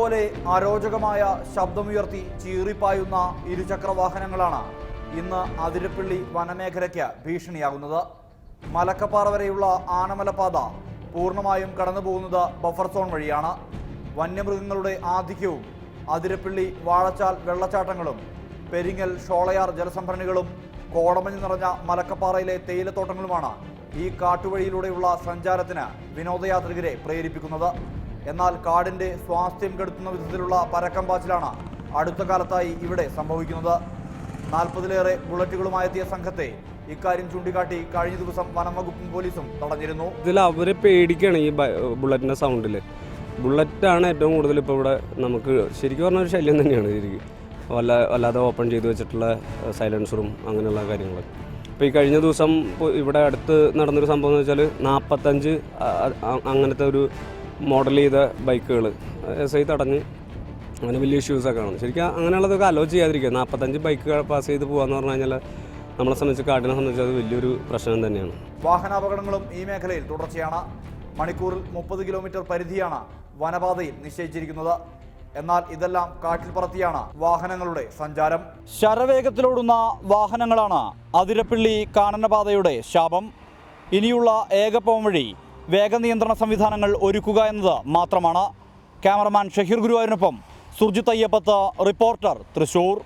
പോലെ അരോചകമായ ശബ്ദമുയർത്തി ചീറിപ്പായുന്ന ഇരുചക്ര വാഹനങ്ങളാണ് ഇന്ന് അതിരപ്പള്ളി വനമേഖലയ്ക്ക് ഭീഷണിയാകുന്നത്. മലക്കപ്പാറ വരെയുള്ള ആനമലപാത പൂർണ്ണമായും കടന്നുപോകുന്നത് ബഫർ സോൺ വഴിയാണ്. വന്യമൃഗങ്ങളുടെ ആധിക്യവും അതിരപ്പള്ളി വാഴച്ചാൽ വെള്ളച്ചാട്ടങ്ങളും പെരിങ്ങൽ ഷോളയാർ ജലസംഭരണികളും കോടമഞ്ഞ് നിറഞ്ഞ മലക്കപ്പാറയിലെ തേയിലത്തോട്ടങ്ങളുമാണ് ഈ കാട്ടുവഴിയിലൂടെയുള്ള സഞ്ചാരത്തിന് വിനോദയാത്രികരെ പ്രേരിപ്പിക്കുന്നത്. എന്നാൽ കാടിന്റെ സ്വാസ്ഥ്യം കെടുത്തുന്ന വിധത്തിലുള്ള പരക്കം പാച്ചിലാണ് അടുത്ത കാലത്തായി ഇവിടെ സംഭവിക്കുന്നത്. 40-ലേറെ ബുള്ളറ്റുകളുമായെത്തിയ സംഘത്തെ ഇക്കാര്യം ചൂണ്ടിക്കാട്ടി കഴിഞ്ഞ ദിവസം വനം വകുപ്പും പോലീസും തടഞ്ഞിരുന്നു. ഇതിൽ അവരെ പേടിക്കുകയാണ് ഈ ബുള്ളറ്റിന്റെ സൗണ്ടിൽ. ബുള്ളറ്റാണ് ഏറ്റവും കൂടുതൽ ഇപ്പോൾ ഇവിടെ നമുക്ക് ശരിക്കും പറഞ്ഞ ഒരു ശല്യം തന്നെയാണ്. ശരിക്കും വല്ലാതെ ഓപ്പൺ ചെയ്ത് വെച്ചിട്ടുള്ള സൈലൻസറും അങ്ങനെയുള്ള കാര്യങ്ങൾ. ഇപ്പോൾ ഈ കഴിഞ്ഞ ദിവസം ഇവിടെ അടുത്ത് നടന്നൊരു സംഭവം എന്ന് വെച്ചാൽ 45 അങ്ങനത്തെ ഒരു മോഡൽ ചെയ്ത ബൈക്കുകൾ SI തടഞ്ഞ് അങ്ങനെ വലിയ ഇഷ്യൂസൊക്കെ ആണ്. ശരിക്കും അങ്ങനെയുള്ളതൊക്കെ അലോ ചെയ്യാതിരിക്കുക. 45 ബൈക്ക് പാസ് ചെയ്ത് പോകാമെന്ന് പറഞ്ഞു കഴിഞ്ഞാൽ നമ്മളെ സംബന്ധിച്ച് കാടിനെ സംബന്ധിച്ച് അത് വലിയൊരു പ്രശ്നം തന്നെയാണ്. വാഹനാപകടങ്ങളും ഈ മേഖലയിൽ തുടർച്ചയാണ്. മണിക്കൂറിൽ 30 കിലോമീറ്റർ പരിധിയാണ് വനപാതയിൽ നിശ്ചയിച്ചിരിക്കുന്നത്. എന്നാൽ ഇതെല്ലാം കാറ്റിൽ പറത്തിയാണ് വാഹനങ്ങളുടെ സഞ്ചാരം. ശരവേഗത്തിലോടുന്ന വാഹനങ്ങളാണ് അതിരപ്പള്ളി കാനനപാതയുടെ ശാപം. ഇനിയുള്ള ഏകപോം വഴി വേഗനിയന്ത്രണ സംവിധാനങ്ങൾ ഒരുക്കുക എന്നത് മാത്രമാണ്. ക്യാമറമാൻ ഷഹീർ ഗുരുവായൂരിനൊപ്പം സുർജിത്ത് അയ്യപ്പത്ത്, റിപ്പോർട്ടർ, തൃശൂർ.